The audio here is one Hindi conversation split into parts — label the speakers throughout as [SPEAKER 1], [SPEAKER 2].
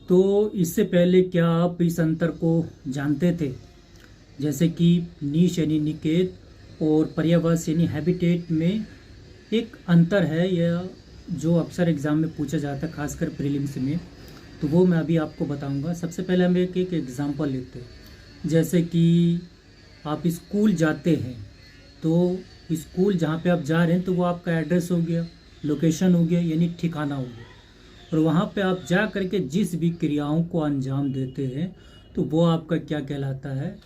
[SPEAKER 1] तो इससे पहले क्या आप इस अंतर को जानते थे? जैसे कि नीश यानी निकेत और पर्यावास यानी हैबिटेट में एक अंतर है, या जो अक्सर एग्ज़ाम में पूछा जाता है खासकर प्रीलिम्स में, तो वो मैं अभी आपको बताऊंगा। सबसे पहले हम एक एक एग्ज़ाम्पल लेते हैं। जैसे कि आप स्कूल जाते हैं, तो स्कूल जहाँ पे आप जा रहे हैं तो वो आपका एड्रेस हो गया, लोकेशन हो गया, यानी ठिकाना हो गया। और वहाँ पे आप जा करके जिस भी क्रियाओं को अंजाम देते हैं तो वो आपका क्या कहलाता है?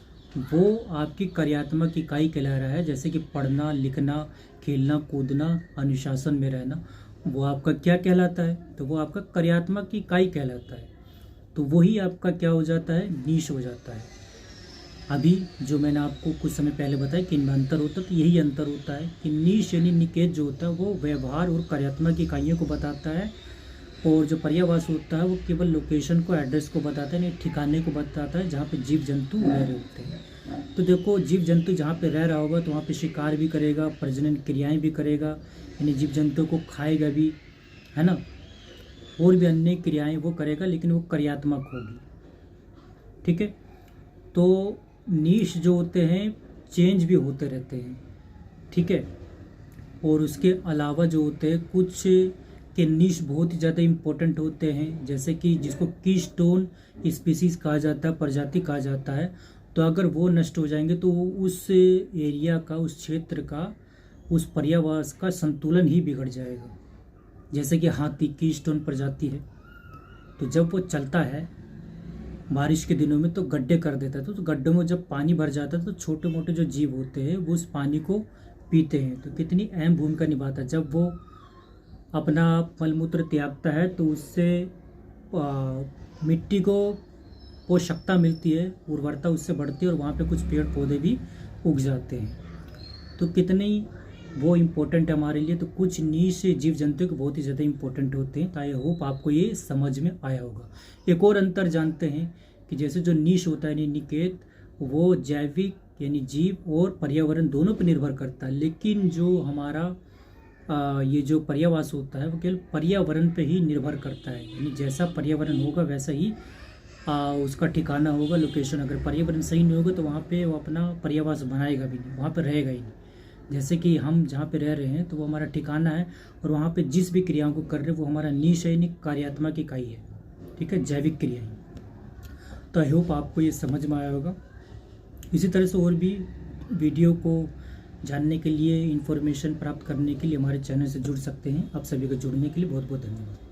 [SPEAKER 1] वो आपकी कार्यात्मक इकाई कहला रहा है। जैसे कि पढ़ना, लिखना, खेलना, कूदना, अनुशासन में रहना, वो आपका क्या कहलाता है? तो वो आपका कार्यात्मक इकाई कहलाता है। तो वही आपका क्या हो जाता है? नीश हो जाता है। अभी जो मैंने आपको कुछ समय पहले बताया कि इनमें अंतर होता है, तो यही अंतर होता है कि नीश यानी निकेत जो होता है वो व्यवहार और कार्यात्मक इकाइयों को बताता है, और जो पर्यावास होता है वो केवल लोकेशन को, एड्रेस को बताता है, यानी ठिकाने को बताता है जहाँ पे जीव जंतु रह रहे होते हैं। तो देखो, जीव जंतु जहाँ पे रह रहा होगा तो वहाँ पे शिकार भी करेगा, प्रजनन क्रियाएं भी करेगा, यानी जीव जंतु को खाएगा भी, है ना, और भी अन्य क्रियाएं वो करेगा, लेकिन वो कार्यात्मक होगी। ठीक है। तो नीश जो होते हैं चेंज भी होते रहते हैं। ठीक है। और उसके अलावा जो होते हैं कुछ के नीश बहुत ही ज़्यादा इम्पोर्टेंट होते हैं, जैसे कि जिसको कीस्टोन स्पीसीज कहा जाता है, प्रजाति कहा जाता है। तो अगर वो नष्ट हो जाएंगे तो उस एरिया का, उस क्षेत्र का, उस पर्यावास का संतुलन ही बिगड़ जाएगा। जैसे कि हाथी कीस्टोन प्रजाति है, तो जब वो चलता है बारिश के दिनों में तो गड्ढे कर देता है, तो गड्ढों में जब पानी भर जाता है तो छोटे मोटे जो जीव होते हैं वो उस पानी को पीते हैं। तो कितनी अहम भूमिका निभाता है। जब वो अपना मलमूत्र त्यागता है तो उससे मिट्टी को पोषकता मिलती है, उर्वरता उससे बढ़ती है, और वहाँ पे कुछ पेड़ पौधे भी उग जाते हैं। तो कितनी वो इम्पोर्टेंट है हमारे लिए। तो कुछ नीश जीव जंतु के बहुत ही ज़्यादा इम्पोर्टेंट होते हैं। तो आई होप आपको ये समझ में आया होगा। एक और अंतर जानते हैं कि जैसे जो नीश होता है यानी निकेत, वो जैविक यानी जीव और पर्यावरण दोनों पर निर्भर करता है, लेकिन जो हमारा ये जो पर्यावास होता है वो केवल पर्यावरण पे ही निर्भर करता है, यानी जैसा पर्यावरण होगा वैसा ही उसका ठिकाना होगा, लोकेशन। अगर पर्यावरण सही नहीं होगा तो वहाँ पे वो अपना पर्यावास बनाएगा भी नहीं, वहाँ पे रहेगा ही नहीं। जैसे कि हम जहाँ पे रह रहे हैं तो वो हमारा ठिकाना है, और वहाँ पे जिस भी क्रियाओं को कर रहे हैं वो हमारा नीश है, यानी कार्यात्मक इकाई है। ठीक है, जैविक क्रियाएं। तो आई होप आपको ये समझ में आया होगा। इसी तरह से और भी वीडियो को जानने के लिए, इन्फॉर्मेशन प्राप्त करने के लिए हमारे चैनल से जुड़ सकते हैं। आप सभी को जुड़ने के लिए बहुत बहुत धन्यवाद।